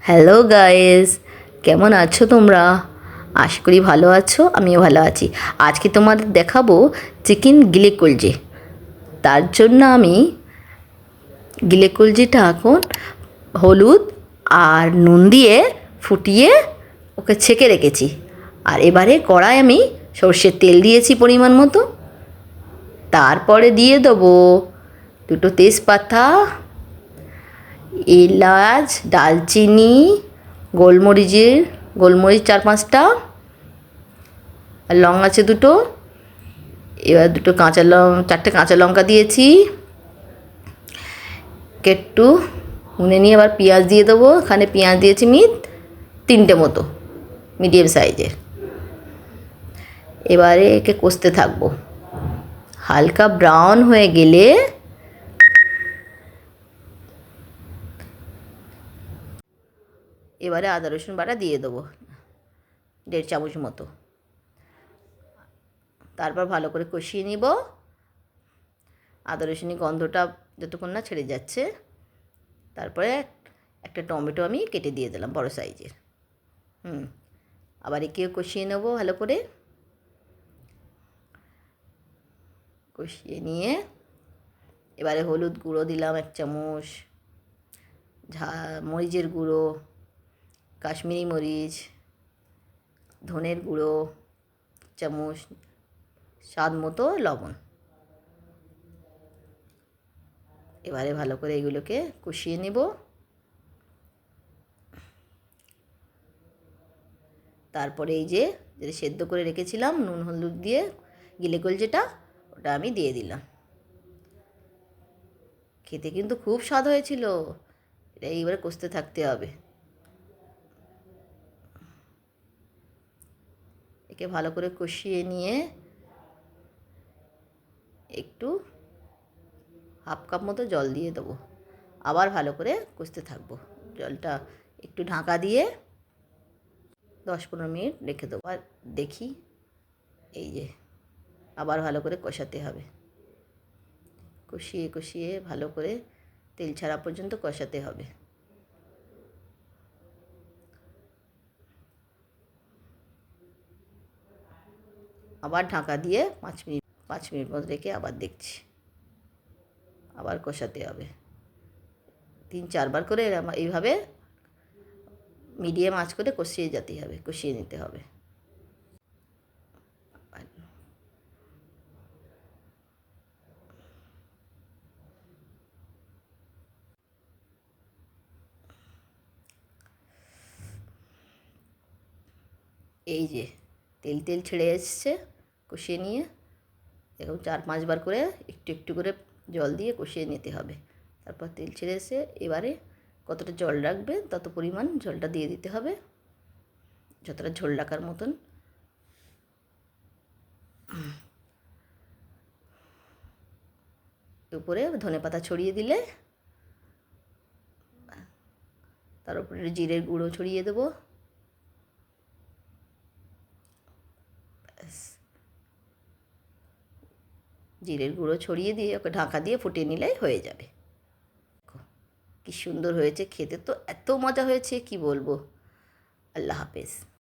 Hello guys, কেমন আছো তোমরা? আশা করি ভালো আছো, আমিও ভালো আছি। আজকে তোমাদের দেখাবো চিকেন গিলে কলজে। তার জন্য আমি গিলে কলজেটা এখন হলুদ আর নুন দিয়ে ফুটিয়ে ওকে ছেঁকে রেখেছি। আর এবারে কড়ায় আমি সর্ষের তেল দিয়েছি পরিমাণ মতো। তারপরে দিয়ে দেবো দুটো তেজপাতা, এলাচ, দালচিনি, গোলমরিচ 4-5টা, আর লং আছে দুটো। এবার দুটো চারটে কাঁচা লঙ্কা দিয়েছি। একটু ভুনে নিয়ে আবার পেঁয়াজ দিয়ে দেবো। এখানে পেঁয়াজ দিয়েছি 3টে মতো, মিডিয়াম সাইজের। এবারে একে কষতে থাকবো। হালকা ব্রাউন হয়ে গেলে এবারে আদা রসুন বাটা দিয়ে দেবো 1.5 চামচ মতো। তারপর ভালো করে কষিয়ে নিব। আদা রসুনি গন্ধটা যতক্ষণ না ছেড়ে যাচ্ছে। তারপরে একটা টমেটো আমি কেটে দিয়ে দিলাম বড় সাইজের। আবার একেও কষিয়ে নেবো ভালো করে। কষিয়ে নিয়ে এবারে হলুদ গুঁড়ো দিলাম 1 চামচ, মরিচের গুঁড়ো, কাশ্মীরি মরিচ, ধনের গুঁড়ো চামচ, স্বাদ মতো লবণ। এবারে ভালো করে এগুলোকে কষিয়ে নেব। তারপরে এই যে যেটা সেদ্ধ করে রেখেছিলাম নুন হলুদ দিয়ে গিলে কলজেটা, ওটা আমি দিয়ে দিলাম। খেতে কিন্তু খুব স্বাদ হয়েছিল। এটা এইবারে কষতে থাকতে হবে। একে ভালো করে কষিয়ে নিয়ে একটু 1/2 কাপ মতো জল দিয়ে দেবো। আবার ভালো করে কষতে থাকবো। জলটা একটু ঢাকা দিয়ে 10-15 মিনিট রেখে দেবো। আর দেখি, এই যে আবার ভালো করে কষাতে হবে। কষিয়ে কষিয়ে ভালো করে তেল ছাড়া পর্যন্ত কষাতে হবে। আবার ঢাকা দিয়ে 5 মিনিট মতো রেখে আবার দেখছি। আবার কষাতে হবে 3-4 বার করে। এইভাবে মিডিয়াম আঁচ করে কষিয়ে নিতে হবে। এই যে তেল ছেড়ে এসছে কষিয়ে নিয়ে। এরকম 4-5 বার করে একটু একটু করে জল দিয়ে কষিয়ে নিতে হবে। তারপর তেল ছেড়ে এসে এবারে কতটা জল রাখবে তত পরিমাণ জলটা দিয়ে দিতে হবে, যতটা ঝোল রাখার মতন। উপরে ধনেপাতা ছড়িয়ে দিলে, তার উপরে জিরের গুঁড়ো ছড়িয়ে দেবো। জিরের গুঁড়ো ছড়িয়ে দিয়ে ওকে ঢাকা দিয়ে ফুটিয়ে নিলেই হয়ে যাবে। কি সুন্দর হয়েছে খেতে, তো এত মজা হয়েছে কি বলবো। আল্লাহ হাফেজ।